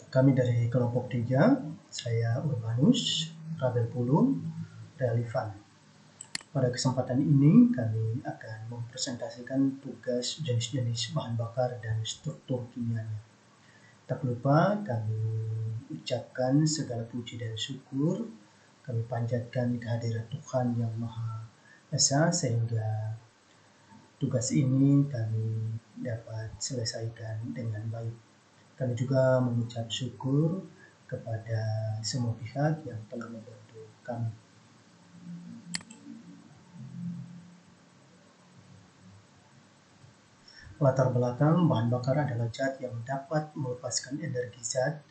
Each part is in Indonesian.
Kami dari kelompok 3, saya Urbanus, Rabel Pulung, Relivan. Pada kesempatan ini kami akan mempresentasikan tugas jenis-jenis bahan bakar dan struktur kimianya. Tak lupa kami ucapkan segala puji dan syukur, kami panjatkan kehadiran Tuhan yang Maha Esa sehingga tugas ini kami dapat selesaikan dengan baik. Kami juga mengucap syukur kepada semua pihak yang telah membantu kami. Latar belakang bahan bakar adalah zat yang dapat melepaskan energi zat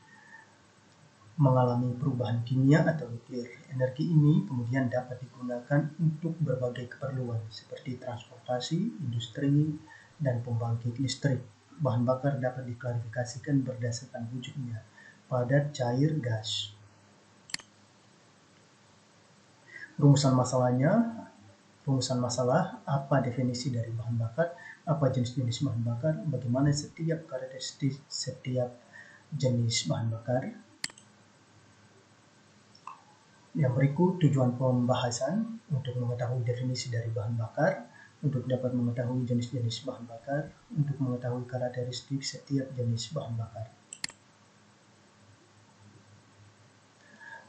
mengalami perubahan kimia atau nuklir. Energi ini kemudian dapat digunakan untuk berbagai keperluan seperti transportasi, industri, dan pembangkit listrik. Bahan bakar dapat diklarifikasikan berdasarkan wujudnya, padat, cair, gas. Rumusan masalah, apa definisi dari bahan bakar, apa jenis-jenis bahan bakar, bagaimana setiap karakteristik setiap jenis bahan bakar. Yang berikut tujuan pembahasan untuk mengetahui definisi dari bahan bakar, untuk dapat mengetahui jenis-jenis bahan bakar, untuk mengetahui karakteristik setiap jenis bahan bakar.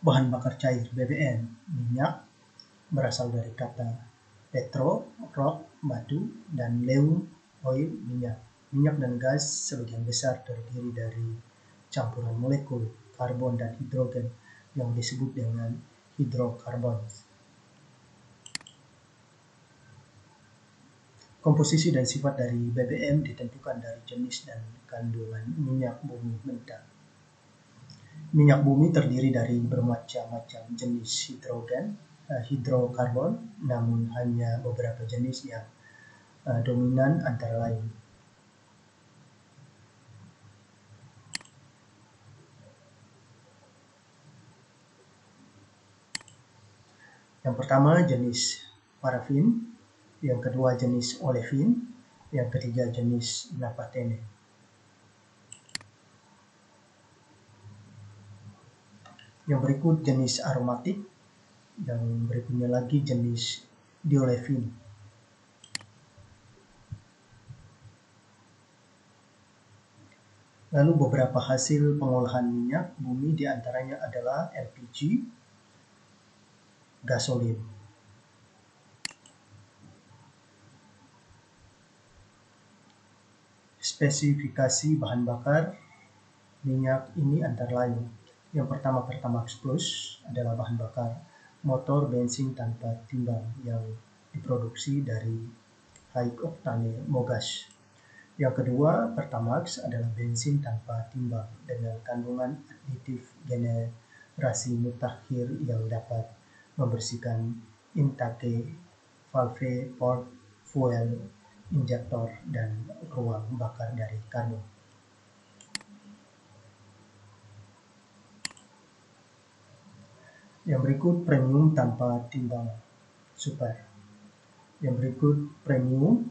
Bahan bakar cair BBM, minyak, berasal dari kata petro, rock, batu, dan leum, oil, minyak. Minyak dan gas sebagian besar terdiri dari campuran molekul karbon dan hidrogen yang disebut dengan hidrokarbon. Komposisi dan sifat dari BBM ditentukan dari jenis dan kandungan minyak bumi mentah. Minyak bumi terdiri dari bermacam-macam jenis hidrokarbon, namun hanya beberapa jenis yang dominan antara lain. Yang pertama jenis parafin, yang kedua jenis olefin, yang ketiga jenis naphthalene. Yang berikut jenis aromatik, yang berikutnya lagi jenis diolefin. Lalu beberapa hasil pengolahan minyak bumi diantaranya adalah LPG, gasolin. Spesifikasi bahan bakar minyak ini antara lain. Yang pertama Pertamax Plus adalah bahan bakar motor bensin tanpa timbang yang diproduksi dari high octane mogas. Yang kedua Pertamax adalah bensin tanpa timbang dengan kandungan aditif generasi mutakhir yang dapat membersihkan intake, valve, port, fuel injektor, dan ruang bakar dari karbon. Yang berikut premium tanpa timbang super. Yang berikut premium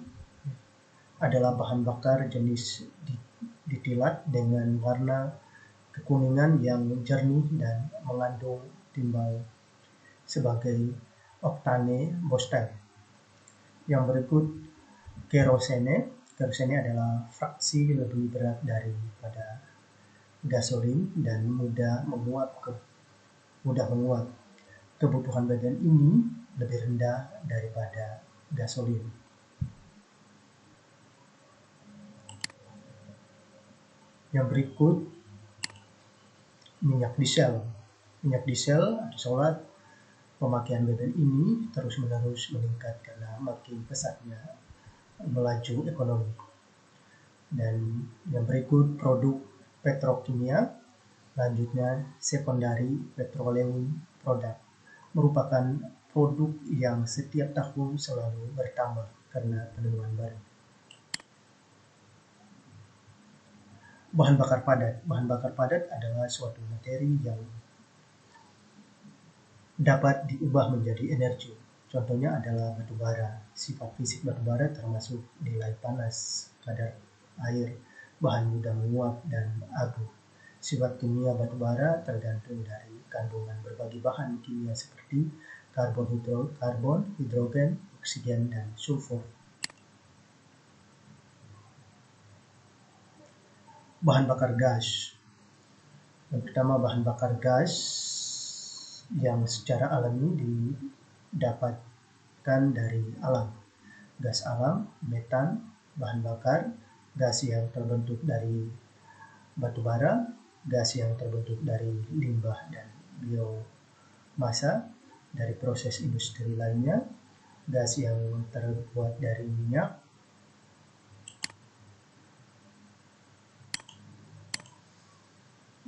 adalah bahan bakar jenis ditilat dengan warna kekuningan yang jernih dan mengandung timbal sebagai oktane booster. Yang berikut kerosene. Kerosene adalah fraksi lebih berat daripada gasolin dan mudah menguap. Kebutuhan bagian ini lebih rendah daripada gasolin. Yang berikut minyak diesel. Minyak diesel atau solar, pemakaian BBM ini terus-menerus meningkat karena makin pesatnya melaju ekonomi. Dan yang berikut produk petrokimia, lanjutnya sekondari petroleum product, merupakan produk yang setiap tahun selalu bertambah karena penemuan baru. Bahan bakar padat. Bahan bakar padat adalah suatu materi yang dapat diubah menjadi energi. Contohnya adalah batu bara. Sifat fisik batu bara termasuk nilai panas, kadar air, bahan mudah menguap, dan abu. Sifat kimia batu bara tergantung dari kandungan berbagai bahan kimia seperti karbon, hidrogen, oksigen, dan sulfur. Bahan bakar gas. Yang pertama, bahan bakar gas yang secara alami didapatkan dari alam. Gas alam, metan, bahan bakar, gas yang terbentuk dari batu bara, gas yang terbentuk dari limbah dan biomasa dari proses industri lainnya, gas yang terbuat dari minyak,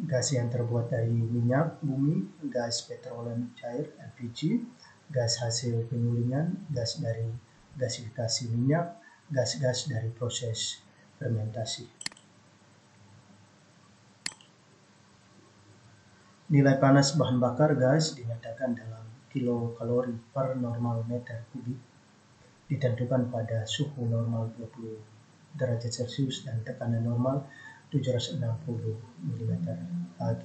gas yang terbuat dari minyak bumi, gas petroleum cair LPG, gas hasil penyulingan, gas dari gasifikasi minyak, gas-gas dari proses fermentasi. Nilai panas bahan bakar gas dinyatakan dalam kilokalori per normal meter kubik, ditentukan pada suhu normal 20 derajat Celcius dan tekanan normal 760 mm/Hg.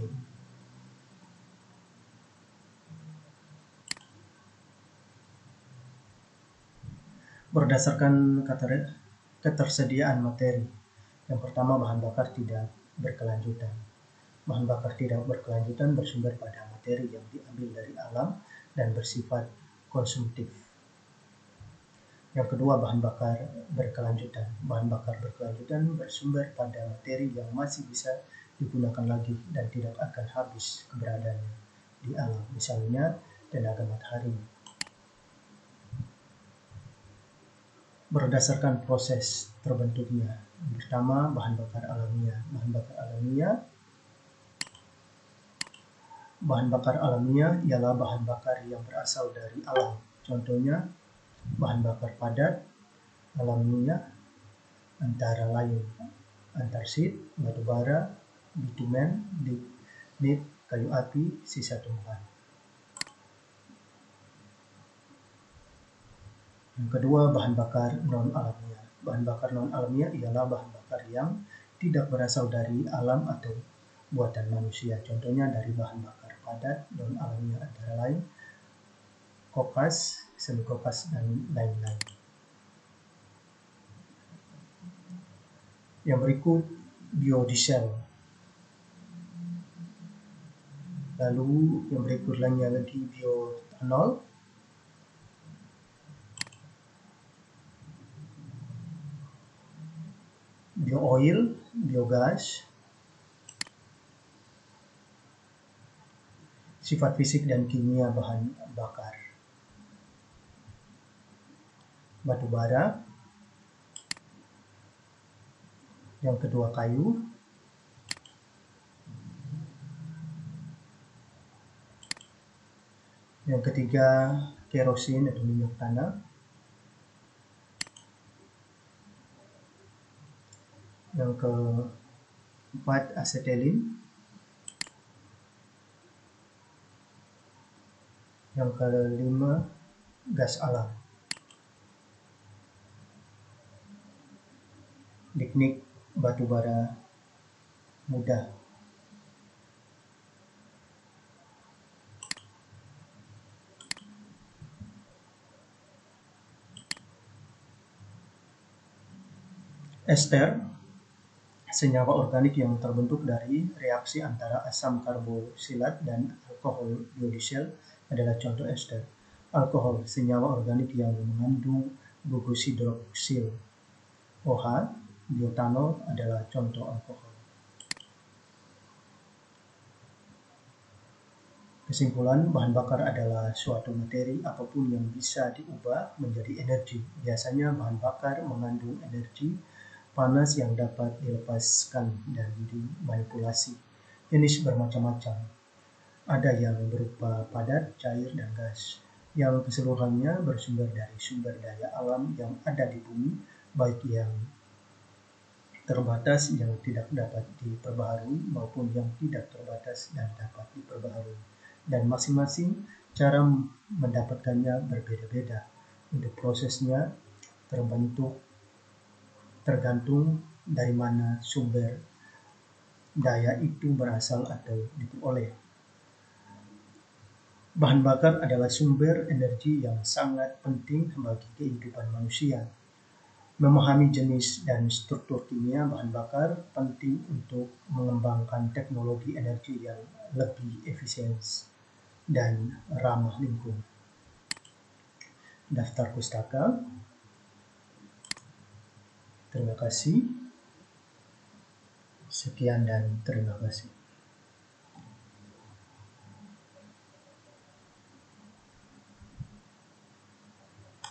Berdasarkan ketersediaan materi, yang pertama, bahan bakar tidak berkelanjutan. Bahan bakar tidak berkelanjutan bersumber pada materi yang diambil dari alam dan bersifat konsumtif. Yang kedua, bahan bakar berkelanjutan. Bahan bakar berkelanjutan bersumber pada materi yang masih bisa digunakan lagi dan tidak akan habis keberadaannya di alam, misalnya tenaga matahari. Berdasarkan proses terbentuknya. Yang pertama, bahan bakar alamiah. Bahan bakar alamiah ialah bahan bakar yang berasal dari alam. Contohnya, bahan bakar padat alamiah antara lain antarsit, batu bara, bitumen, lignit, kayu api, sisa tumbuhan. Yang kedua, bahan bakar non-alamiah. Bahan bakar non-alamiah ialah bahan bakar yang tidak berasal dari alam atau buatan manusia. Contohnya dari bahan bakar padat non-alamiah antara lain kokas, semi kokas, dan lain-lain. Yang berikut biodiesel. Lalu yang berikut lainnya lagi bioetanol, bioil, biogas. Sifat fisik dan kimia bahan bakar. Batu bara. Yang kedua, kayu. Yang ketiga, kerosin atau minyak tanah. Yang keempat, asetilin. Yang kelima, gas alam. Lignit, batu bara muda. Ester, senyawa organik yang terbentuk dari reaksi antara asam karboksilat dan alkohol. Biodiesel adalah contoh ester. Alkohol, senyawa organik yang mengandung gugus hidroksil. OH, bioetanol adalah contoh alkohol. Kesimpulan, bahan bakar adalah suatu materi apapun yang bisa diubah menjadi energi. Biasanya bahan bakar mengandung energi panas yang dapat dilepaskan dan dimanipulasi. Jenis bermacam-macam. Ada yang berupa padat, cair, dan gas, yang keseluruhannya bersumber dari sumber daya alam yang ada di bumi, baik yang terbatas yang tidak dapat diperbaharui maupun yang tidak terbatas dan dapat diperbaharui. Dan masing-masing cara mendapatkannya berbeda-beda. Untuk prosesnya tergantung dari mana sumber daya itu berasal atau diperoleh. Bahan bakar adalah sumber energi yang sangat penting bagi kehidupan manusia. Memahami jenis dan struktur kimia bahan bakar penting untuk mengembangkan teknologi energi yang lebih efisien dan ramah lingkungan. Daftar pustaka. Terima kasih. Sekian dan terima kasih.